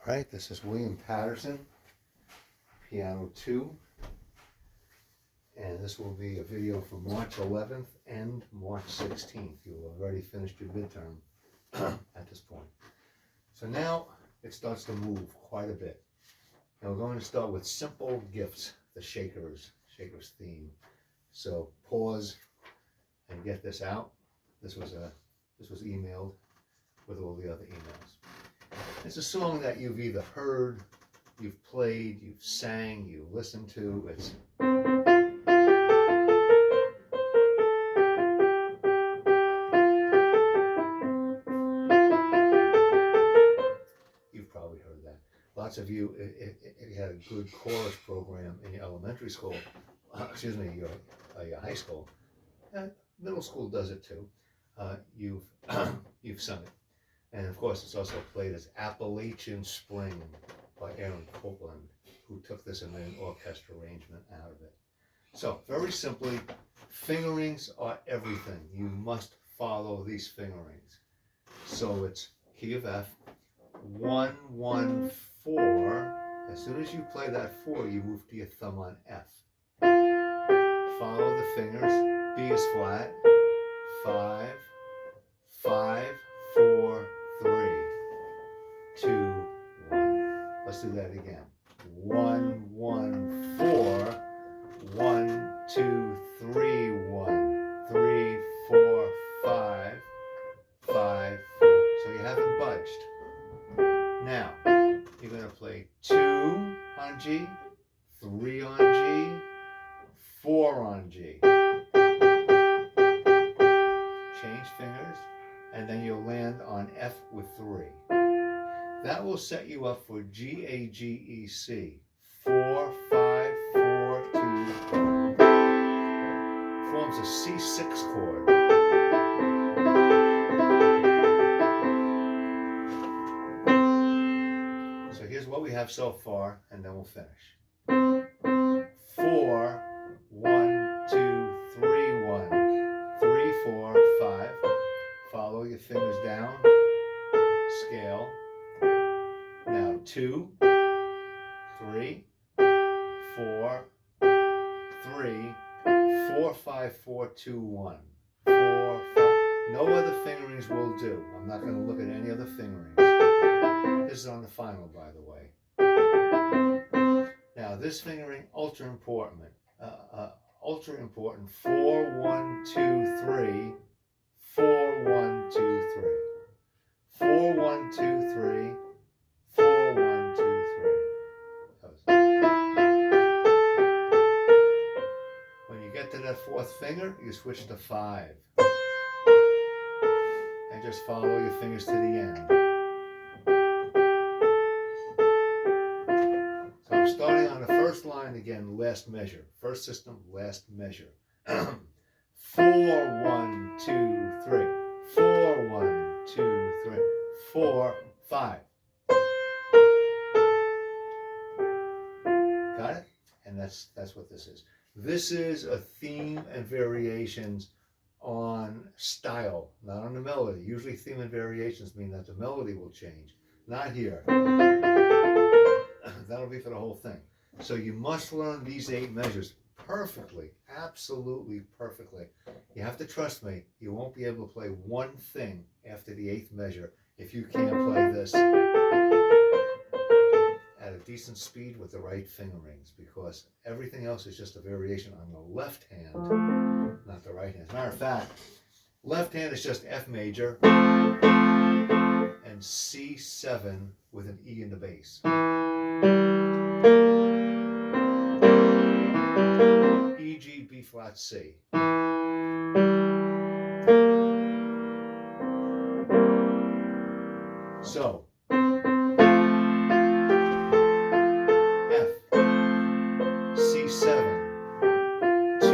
Alright, this is William Paterson, Piano 2, and this will be a video for March 11th and March 16th. You'll have already finished your midterm at this point. So now it starts to move quite a bit. Now we're going to start with simple gifts, the Shakers theme. So pause and get this out. This was emailed with all the other emails. It's a song that you've either heard, you've played, you've sang, you listened to. You've probably heard that. Lots of you, if you had a good chorus program in your elementary school, your high school, middle school does it too. You've sung it. And of course, it's also played as Appalachian Spring by Aaron Copland, who took this and made an orchestra arrangement out of it. So, very simply, fingerings are everything. You must follow these fingerings. So it's key of F, 1, 1, 4. As soon as you play that 4, you move to your thumb on F. Follow the fingers. B is flat. 5, 5, 4, 3, 2, 1. Let's do that again. 1, 1, 4. 1, 2, 3, 1, 3, 4, 5, 5, 4. So you haven't budged. Now you're going to play 2 on G, 3 on G, 4 on G. Change fingers. And then you'll land on F with 3. That will set you up for G, A, G, E, C. 4, 5, 4, 2. Forms a C6 chord. So here's what we have so far, and then we'll finish. 4, 1, 2, 3, 1. 3, 4, 5. Follow your fingers down, scale. Now 2, 3, 4, 3, 4, 5, 4, 2, 1. 4, 5. No other fingerings will do. I'm not going to look at any other fingerings. This is on the final, by the way. Now this fingering, ultra important. 4, 1, 2, 3. 4, 1, 2, 3. 4, 1, 2, 3. 4, 1, 2, 3. When you get to that fourth finger, you switch to 5. And just follow your fingers to the end. So I'm starting on the first line again, last measure. First system, last measure. 4, 1, 2, 3. 4, 1, 2, 3. 4, 5. Got it? And that's what this is. This is a theme and variations on style, not on the melody. Usually theme and variations mean that the melody will change. Not here. That'll be for the whole thing. So you must learn these 8 measures perfectly, absolutely perfectly. You have to trust me, you won't be able to play one thing after the 8th measure if you can't play this at a decent speed with the right fingerings, because everything else is just a variation on the left hand, not the right hand. As a matter of fact, left hand is just F major and C7 with an E in the bass. E, G, B flat, C. So, F, C7, 2,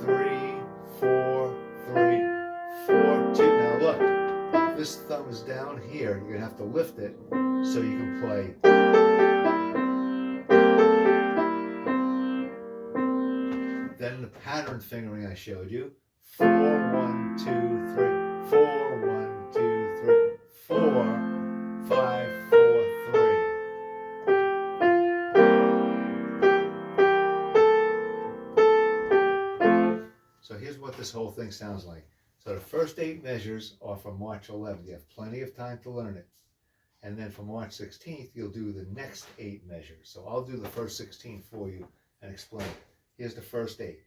3, 4, 3, 4, 2. Now look, if this thumb is down here, you're going to have to lift it so you can play. Then the pattern fingering I showed you, 4, 1, 2, 3, 4, 1, 2, 3, 4, 5, 4, 3. this whole thing sounds like. So the first 8 measures are from March 11th. You have plenty of time to learn it. And then for March 16th, you'll do the next 8 measures. So I'll do the first 16 for you and explain it. Here's the first 8.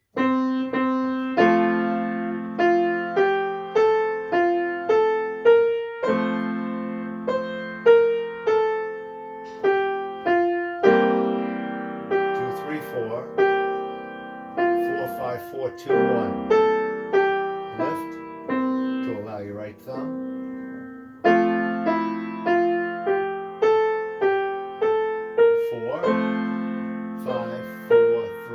Four, 2, 1. Lift to allow your right thumb. 4, 5, 4, 3.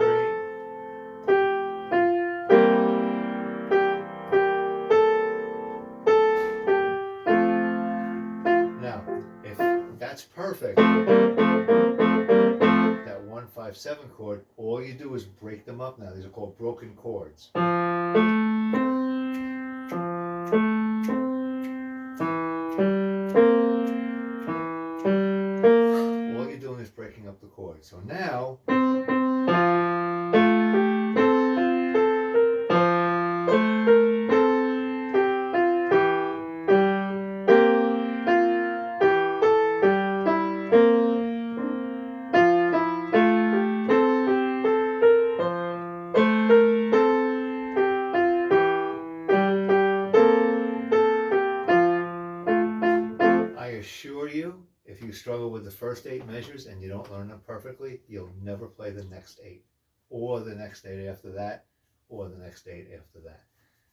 Now, if that's perfect, that 1, 5, 7 chord, all you do is break them up now. These are called broken chords. All you're doing is breaking up the chords. So now, assure you, if you struggle with the first 8 measures and you don't learn them perfectly, you'll never play the next 8, or the next 8 after that, or the next 8 after that.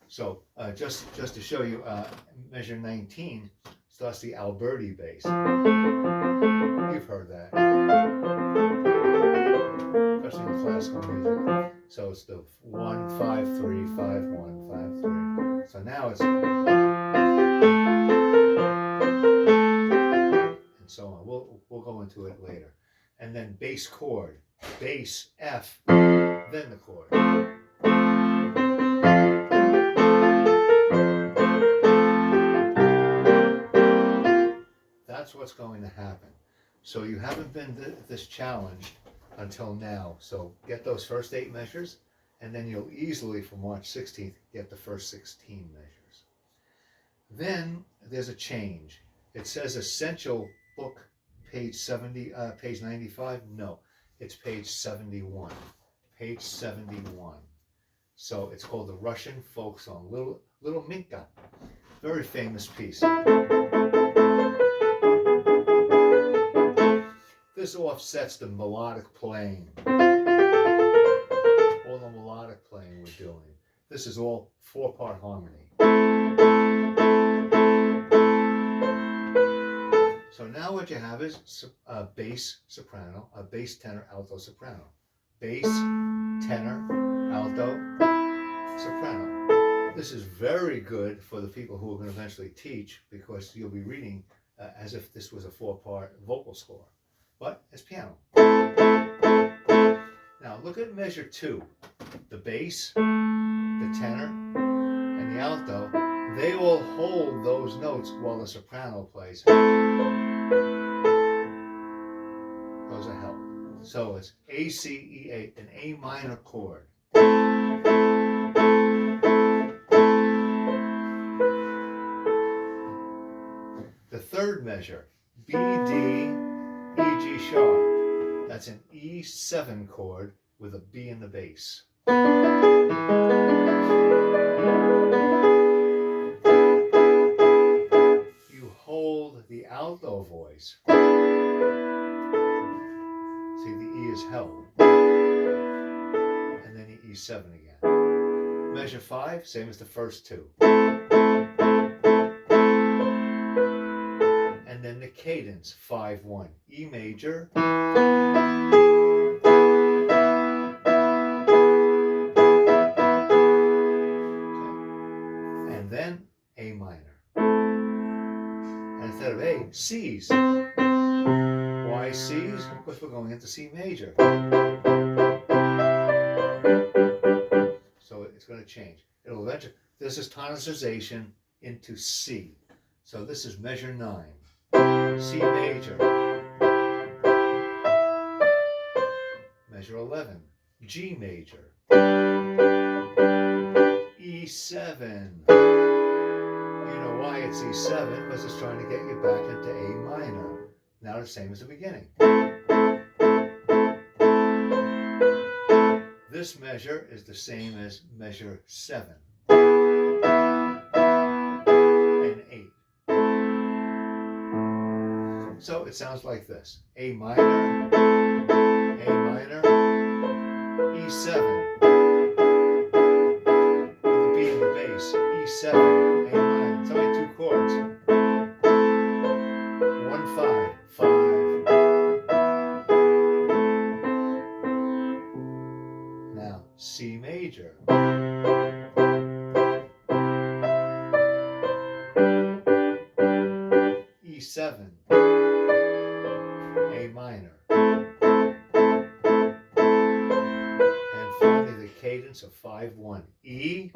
So just to show you, measure 19 starts the Alberti bass. You've heard that, especially in classical music. So it's the 1, 5, 3, 5, 1, 5, 3. So now it's, and so on. We'll go into it later. And then bass chord, bass F, then the chord. That's what's going to happen. So you haven't been this challenged until now. So get those first 8 measures, and then you'll easily, for March 16th, get the first 16 measures. Then there's a change. It says essential book, page 95. No, it's page 71. Page 71. So it's called the Russian folk song, Little Minka. Very famous piece. This offsets the melodic playing. All the melodic playing we're doing. This is all 4-part harmony. So now what you have is a bass soprano, a bass tenor, alto, soprano. Bass, tenor, alto, soprano. This is very good for the people who are going to eventually teach, because you'll be reading as if this was a 4-part vocal score. But it's piano. Now look at measure 2. The bass, the tenor, and the alto, they all hold those notes while the soprano plays. Those are held. So it's A, C, E, A, an A minor chord. The third measure, B, D, E, G sharp. That's an E7 chord with a B in the bass. You hold the alto voice. See, the E is held. And then the E7 again. Measure 5, same as the first 2. And then the cadence, 5-1. E major. And then A minor. And instead of A, C's. Why C's? Because we're going into C major. So it's going to change. It'll eventually, this is tonicization into C. So this is measure 9. C major. Measure 11. G major. E7. You know why it's E7? Because it's trying to get you back into A minor. Now the same as the beginning. This measure is the same as measure 7 and 8. So it sounds like this. A minor, E7. With the B in the bass, E7, A minor. It's only 2 chords. 1, 5, 5. Now, C major. E7, A minor. And finally the cadence of 5-1. E.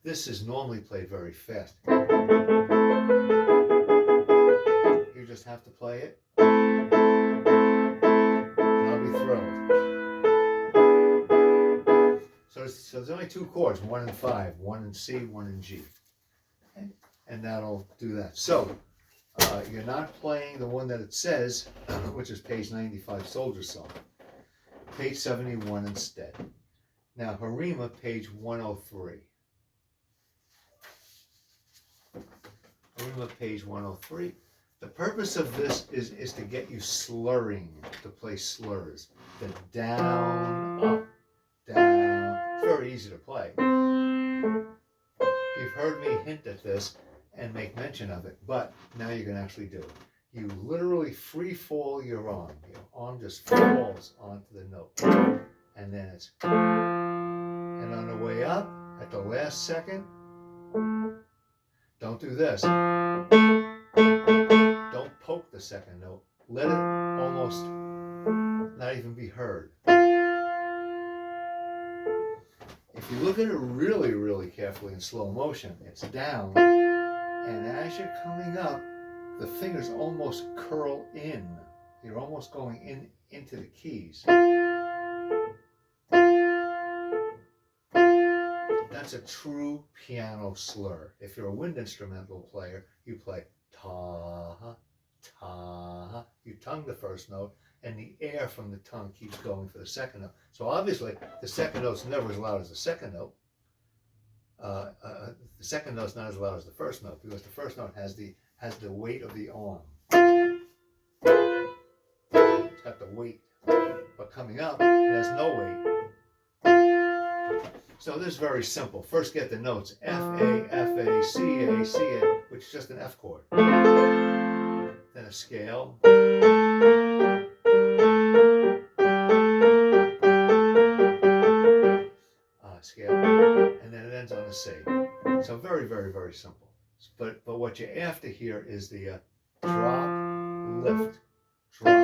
This is normally played very fast. You just have to play it, and I'll be thrilled. So there's only 2 chords, 1 and 5, 1 in C, 1 in G. Okay? And that'll do that. So you're not playing the one that it says, which is page 95, Soldier Song. Page 71 instead. Now, Harima, page 103. Harima, page 103. The purpose of this is to get you slurring, to play slurs. The down, up, down. It's very easy to play. You've heard me hint at this and make mention of it, but now you can actually do it. You literally free fall your arm. Your arm just falls onto the note. And then it's, and on the way up, at the last second, don't do this. Don't poke the second note. Let it almost not even be heard. If you look at it really, really carefully in slow motion, it's down. And as you're coming up, the fingers almost curl in. You're almost going into the keys. That's a true piano slur. If you're a wind instrumental player, you play ta, ta. You tongue the first note, and the air from the tongue keeps going for the second note. So obviously, the second note's never as loud as the second note. The second note's not as loud as the first note, because the first note has the weight of the arm. It's got the weight, but coming up, it has no weight. So this is very simple. First get the notes F, A, F, A, C, A, C, A, which is just an F chord. Then a scale. Scale. And then it ends on a C. So very, very, very simple. But what you're after here is the drop, lift, drop,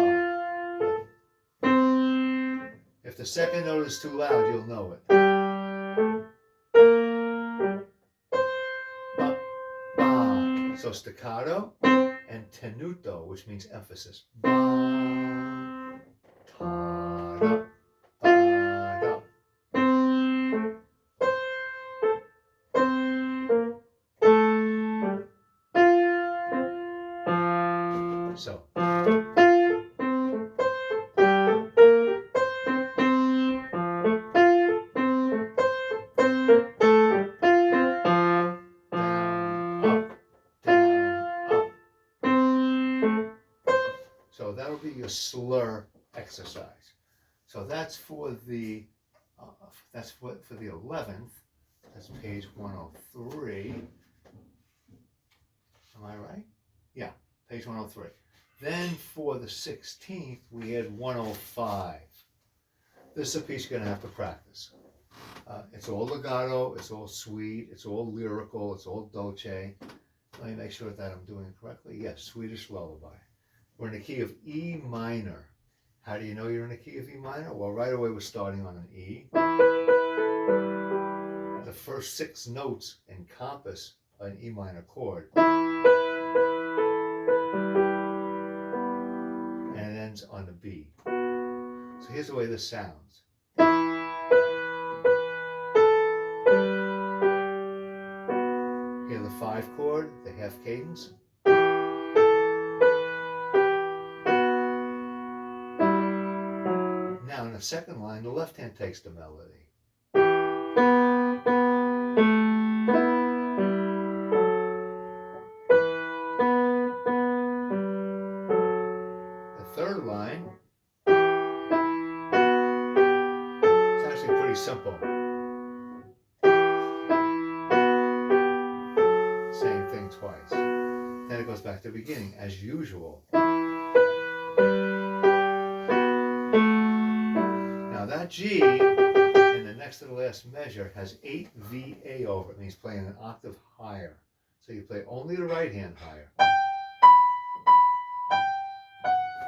lift. If the second note is too loud, you'll know it. Ba, ba. So staccato and tenuto, which means emphasis. Ba, ta, da, ba, da. So. So that'll be your slur exercise. So that's for the 11th. That's page 103. Am I right? Yeah, page 103. Then for the 16th, we had 105. This is a piece you're going to have to practice. It's all legato, it's all sweet, it's all lyrical, it's all dolce. Let me make sure that I'm doing it correctly. Yes, Swedish lullaby. We're in the key of E minor. How do you know you're in the key of E minor? Well, right away we're starting on an E. The first 6 notes encompass an E minor chord. And it ends on the B. So here's the way this sounds. Hear the 5 chord, the half cadence. Now in the second line, the left hand takes the melody. The third line, it's actually pretty simple. Same thing twice. Then it goes back to the beginning, as usual. Now that G in the next to the last measure has 8 VA over it, means playing an octave higher. So you play only the right hand higher.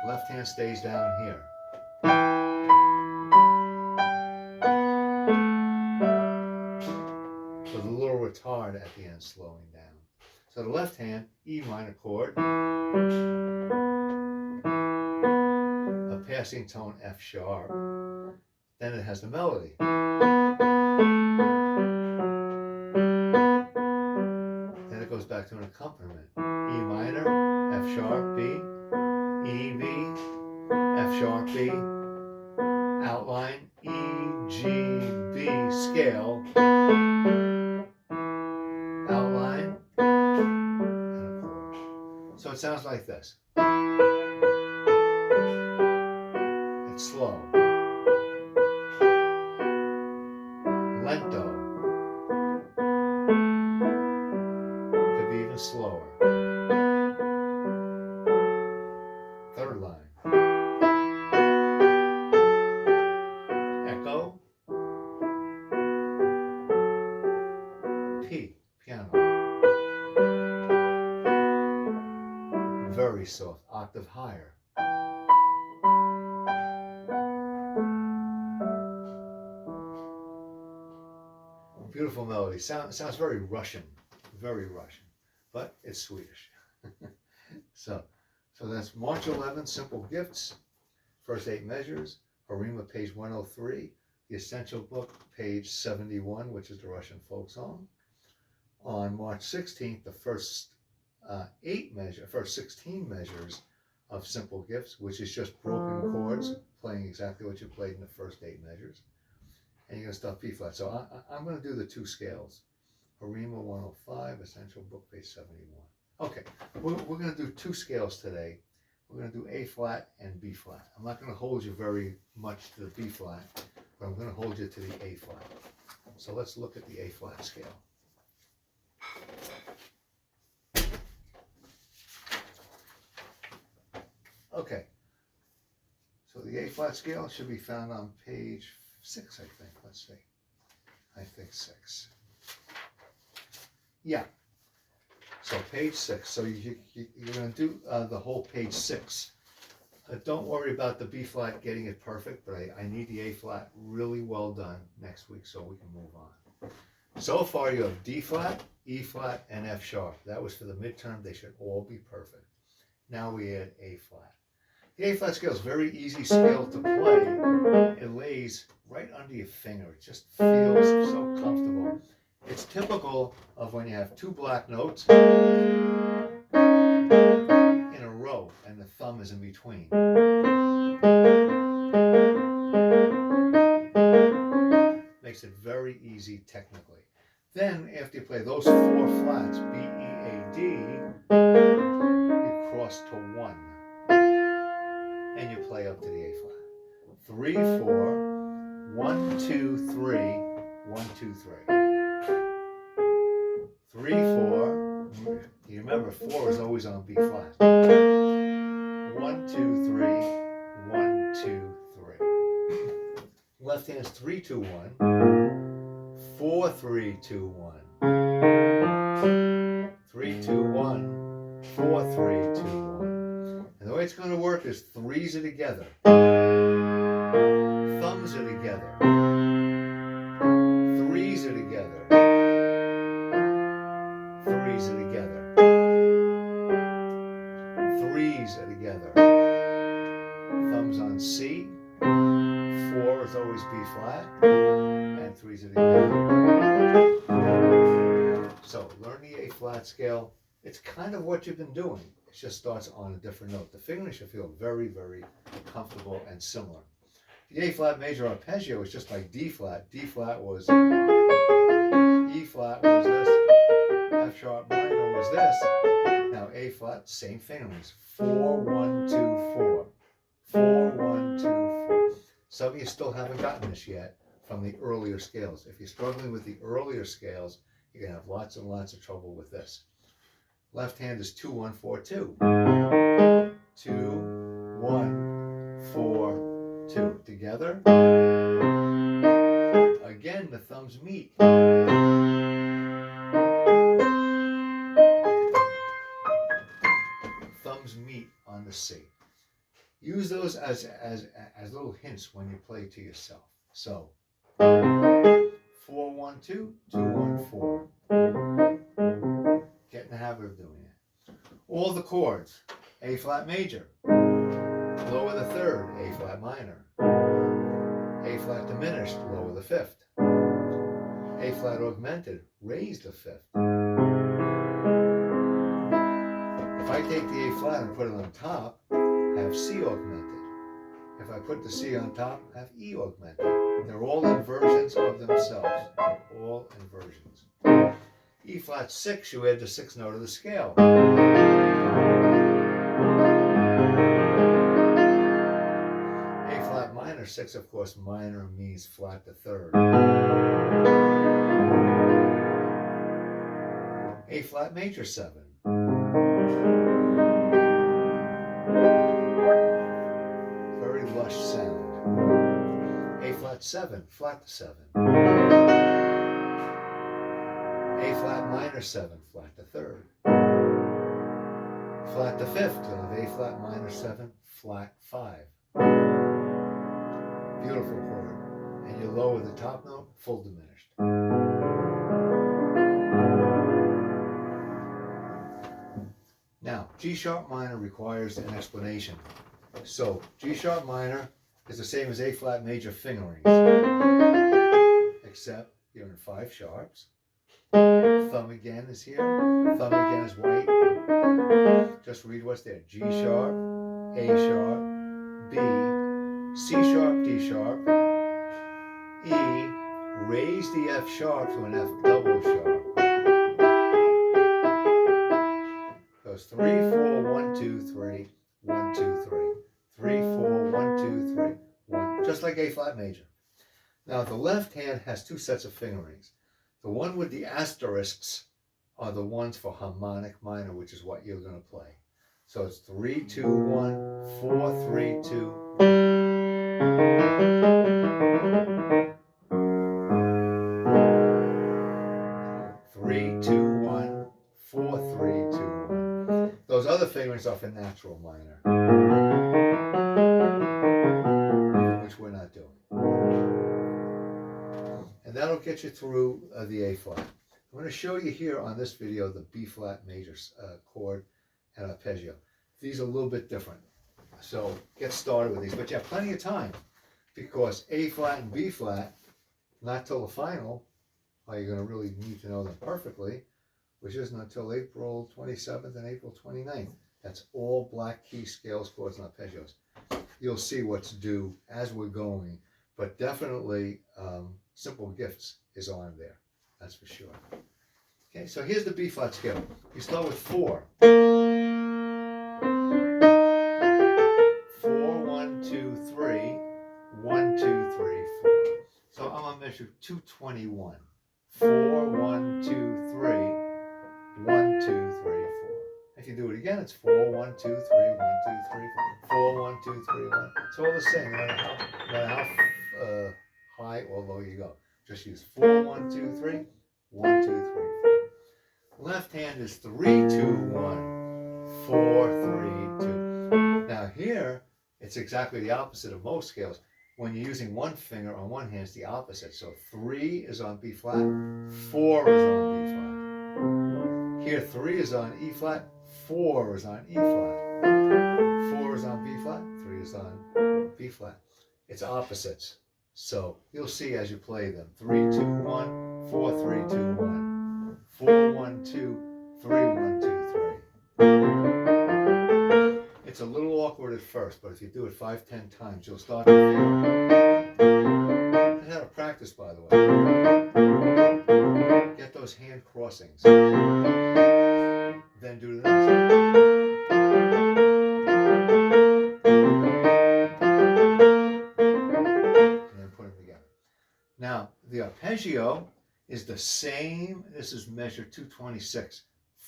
Left hand stays down here. With a little retard at the end slowing down. So the left hand, E minor chord, a passing tone F sharp, then it has the melody. Then it goes back to an accompaniment. E minor, F sharp, B, E, B, F sharp, B, outline, E, G, B, scale, outline, and a chord. So it sounds like this. It's slow. Lento. Could be even slower. Third line. Echo. P, piano. Very soft, octave higher. Beautiful melody. Sounds very Russian, but it's Swedish. So that's March 11th, Simple Gifts, first 8 measures, Harima, page 103, the Essential Book, page 71, which is the Russian folk song. On March 16th, the first 16 measures of Simple Gifts, which is just broken chords, playing exactly what you played in the first 8 measures. And you're going to start B flat. So I'm going to do the 2 scales. Harima 105, Essential Book, page 71. Okay, we're going to do 2 scales today. We're going to do A flat and B flat. I'm not going to hold you very much to the B flat, but I'm going to hold you to the A flat. So let's look at the A flat scale. Okay, so the A flat scale should be found on page 6, I think. Let's see. I think 6. Yeah. So page 6. So you're going to do the whole page 6. Don't worry about the B flat getting it perfect, but I need the A flat really well done next week so we can move on. So far you have D flat, E flat, and F sharp. That was for the midterm. They should all be perfect. Now we add A flat. The A flat scale is a very easy scale to play. It lays right under your finger. It just feels so comfortable. It's typical of when you have 2 black notes in a row and the thumb is in between. Makes it very easy technically. Then after you play those 4 flats, B, E, A, D, you cross to 1. And you play up to the A flat. 3, 4, 1, 2, 3, 1, 2, 3. 3, 4. You remember 4 is always on B flat. 1, 2, 3, 1, 2, 3. Left hand's 3, 2, 1. 4, 3, 2, 1. 3, 2, 1. 4, 3, 2, 1. And the way it's going to work is 3s are together. Thumbs are together. 3s are together. 3s are together. 3s are together. Thumbs on C. is always B flat, and 3 is at the end. So learn the A flat scale. It's kind of what you've been doing. It just starts on a different note. The fingering should feel very, very comfortable and similar. The A flat major arpeggio is just like D flat. D flat was E flat was this. F sharp minor was this. Now A flat, same fingerings. 4, 1, 2, 4. 4, 1, 2, 4. Some of you still haven't gotten this yet from the earlier scales. If you're struggling with the earlier scales, you're going to have lots and lots of trouble with this. Left hand is 2, 1, 4, 2. 2, 1, 4, 2. Together. Again, the thumbs meet. Thumbs meet on the C. Use those as little hints when you play to yourself. So 4, 1, 2, 2, 1, 4. Get in the habit of doing it. All the chords: A flat major, lower the third, A flat minor, A flat diminished, lower the fifth, A flat augmented, raise the fifth. If I take the A flat and put it on top, have C augmented. If I put the C on top, have E augmented. They're all inversions of themselves. They're all inversions. E flat 6, you add the 6th note of the scale. A flat minor 6, of course, minor means flat the third. A flat major 7. Very lush sound. A flat 7, flat the 7. A flat minor 7, flat the third. Flat the 5th, you'll have A flat minor 7, flat 5. Beautiful chord. And you lower the top note, full diminished. Now, G sharp minor requires an explanation. So, G sharp minor is the same as A flat major fingerings, except you're in 5 sharps. Thumb again is here. Thumb again is white. Just read what's there. G sharp, A sharp, B, C sharp, D sharp, E, raise the F sharp to an F double sharp. Goes 3, 4, 1, 2, 3, 1, 2, 3. 3, 4, 1, 2, 3, 1. Just like A flat major. Now the left hand has 2 sets of fingerings. The one with the asterisks are the ones for harmonic minor, which is what you're going to play. So it's 3, 2, 1, 4, 3, 2. 3, 2, 1, 4, 3, 2, 1. Those other fingerings are for natural minor, which we're not doing. And that'll get you through the A flat. I'm going to show you here on this video the B flat major chord and arpeggio. These are a little bit different. So get started with these. But you have plenty of time, because A flat and B flat, not till the final, are you going to really need to know them perfectly, which isn't until April 27th and April 29th. That's all black key scales, chords, and arpeggios. You'll see what's due as we're going, but definitely Simple Gifts is on there. That's for sure. Okay, so here's the B flat scale. You start with 4. 4, 1, 2, 3. 1, 2, 3, 4. So I'm going to measure 221. 4, 1, 2, 3. 1, 2, 3, 4. If you do it again, it's 4, 1, 2, 3, 1, 2, 3, 4. 4, 1, 2, 3, 1. It's all the same, no matter how high or low you go. Just use 4, 1, 2, 3, 1, 2, 3, 4. Left hand is 3, 2, 1, 4, 3, 2. Now here, it's exactly the opposite of most scales. When you're using one finger on one hand, it's the opposite. So 3 is on B flat, 4 is on B flat. Here 3 is on E flat, 4 is on E flat. 4 is on B flat, 3 is on B flat. It's opposites. So you'll see as you play them. 3, 2, 1, 4, 3, 2, 1. 4, 1, 2, 3, 1, 2, 3. It's a little awkward at first, but if you do it 5, 10 times, you'll start to feel. And how to practice, by the way. Get those hand crossings. Then do the next. And then put them together. Now, the arpeggio is the same. This is measure 226.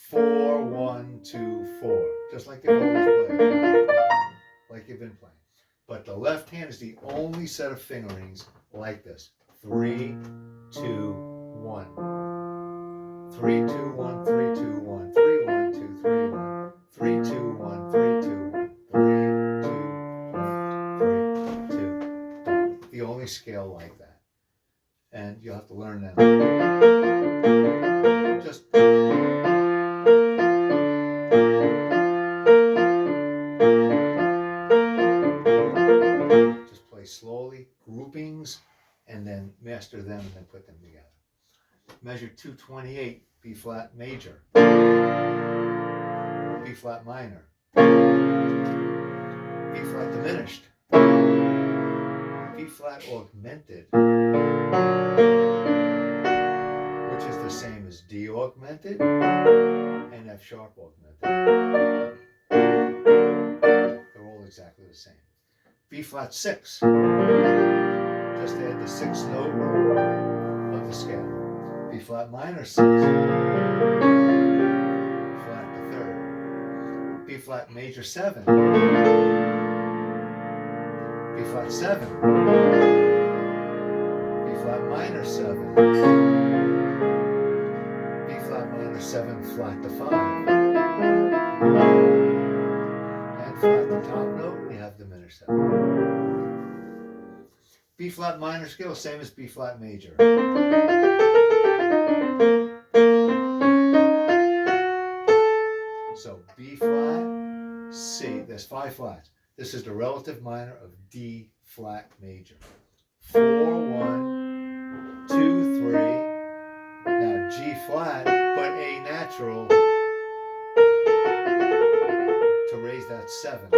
4, 1, 2, 4. Just like you've always played. Like you've been playing. But the left hand is the only set of fingerings like this. 3, 2, 1. 3, 2, 1, 3, 2, 1. 3, 1, 2, 3, 1. 3, 2, 1, 3, 2, 1. 3, 2, 1, 3, 2. The only scale like that. And you'll have to learn that. Just play slowly, groupings, and then master them and then put them together. Measure 228, B flat major, B flat minor, B flat diminished, B flat augmented, which is the same as D augmented and F sharp augmented. They're all exactly the same. B flat 6, just add the 6th note of the scale. B flat minor 6, flat the 3rd. B flat major 7, B flat 7, B flat minor 7, B flat minor 7 flat to 5, and flat the top note, you have diminished 7. B flat minor scale, same as B flat major. So B flat, C, there's 5 flats. This is the relative minor of D flat major. 4, 1, 2, 3. Now G flat, but A natural to raise that 7.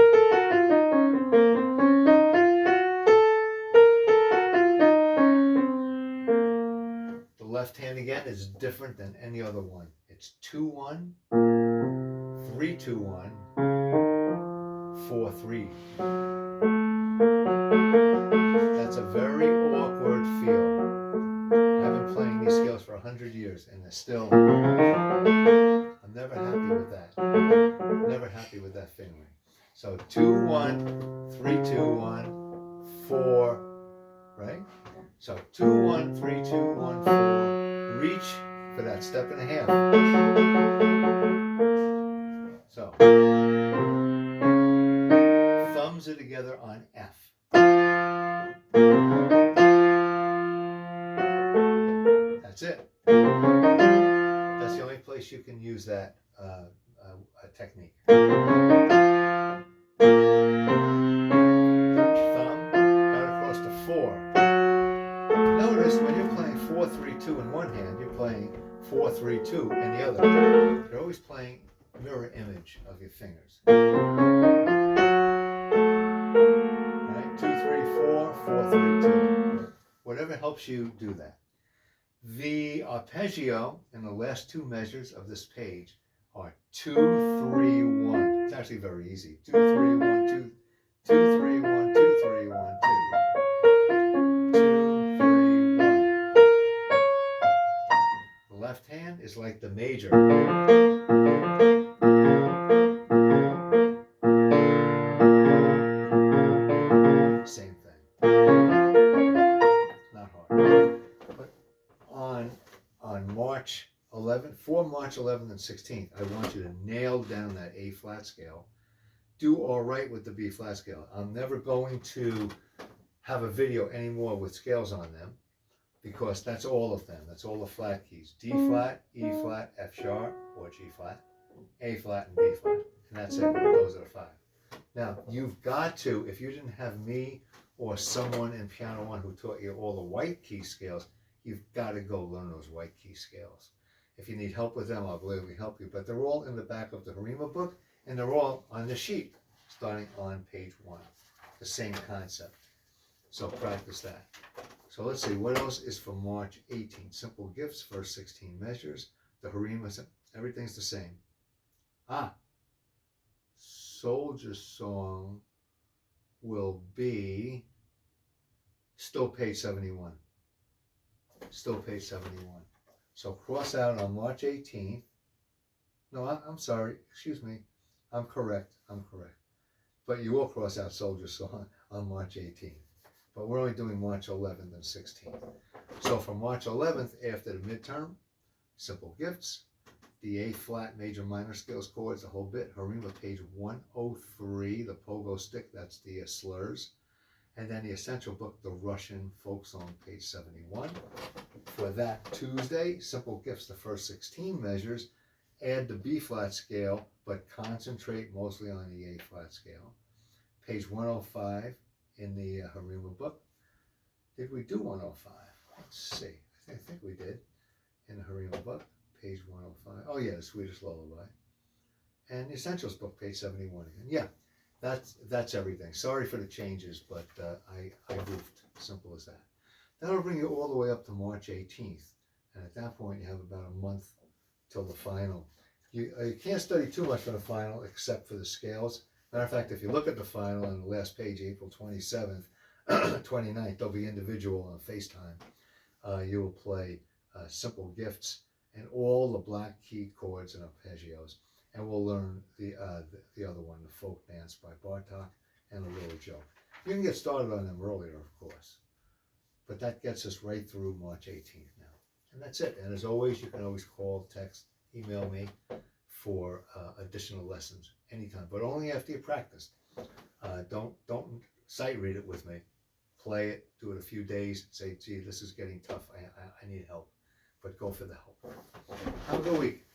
The left hand again is different than any other one. It's 2, 1, 3, 2, 1, 4, 3. That's a very awkward feel. I've been playing these scales for 100 years and they're still, I'm never happy with that. Never happy with that fingering. So 2, 1, 3, 2, 1, 4, right? So 2, 1, 3, 2, 1, 4. Reach for that step and a half. So thumbs are together on F. That's it. That's the only place you can use that technique. Thumb got across to 4. Notice when you're playing 4, 3, 2 in one hand, you're playing 4, 3, 2 in the other. You're always playing mirror image of your fingers. Right? 2, 3, 4, 4, 3, 2. Whatever helps you do that. The arpeggio in the last 2 measures of this page are 2, 3, 1. It's actually very easy. 2, 3, 1, 2, 2, 3, 1, 2, 3, 1, 2. 2, 3, 1. The left hand is like the major. Same thing. Not hard. But on March 11th, for March 11th and 16th, I want you to nail down that A flat scale. Do all right with the B flat scale. I'm never going to have a video anymore with scales on them because that's all of them. That's all the flat keys. D flat, E flat, F sharp, or G flat, A flat, and B flat. And that's it. Those are the 5. Now, you've got to, if you didn't have me or someone in Piano 1 who taught you all the white key scales, you've got to go learn those white key scales. If you need help with them, I'll gladly help you. But they're all in the back of the Harima book, and they're all on the sheet, starting on page 1. The same concept. So practice that. So let's see, what else is for March 18th? Simple gifts, first 16 measures. The Harima, everything's the same. Soldier Song will be still page 71. Still page 71. So cross out on March 18th. No, I'm sorry. Excuse me. I'm correct. But you will cross out Soldier Song on March 18th. But we're only doing March 11th and 16th. So for March 11th, after the midterm, simple gifts, the A flat major minor scales chords, the whole bit. Harima page 103, the pogo stick, that's the slurs. And then the essential book, the Russian folk song, page 71. For that Tuesday, simple gifts, the first 16 measures. Add the B flat scale, but concentrate mostly on the A flat scale. Page 105 in the Harima book. Did we do 105? Let's see. I think we did in the Harima book. Page 105. Oh yeah, the Swedish Lullaby. And the Essentials book, page 71 again. Yeah, that's everything. Sorry for the changes, but I goofed. Simple as that. That'll bring you all the way up to March 18th. And at that point, you have about a month till the final. You can't study too much for the final except for the scales. Matter of fact, if you look at the final on the last page, April 27th, 29th, they'll be individual on FaceTime. You will play simple gifts and all the black key chords and arpeggios. And we'll learn the other one, the folk dance by Bartok and a little joke. You can get started on them earlier, of course. But that gets us right through March 18th now. And that's it. And as always, you can always call, text, email me for additional lessons anytime, but only after you practice. Don't sight read it with me. Play it, do it a few days, say, gee, this is getting tough. I need help. But go for the help. Have a good week.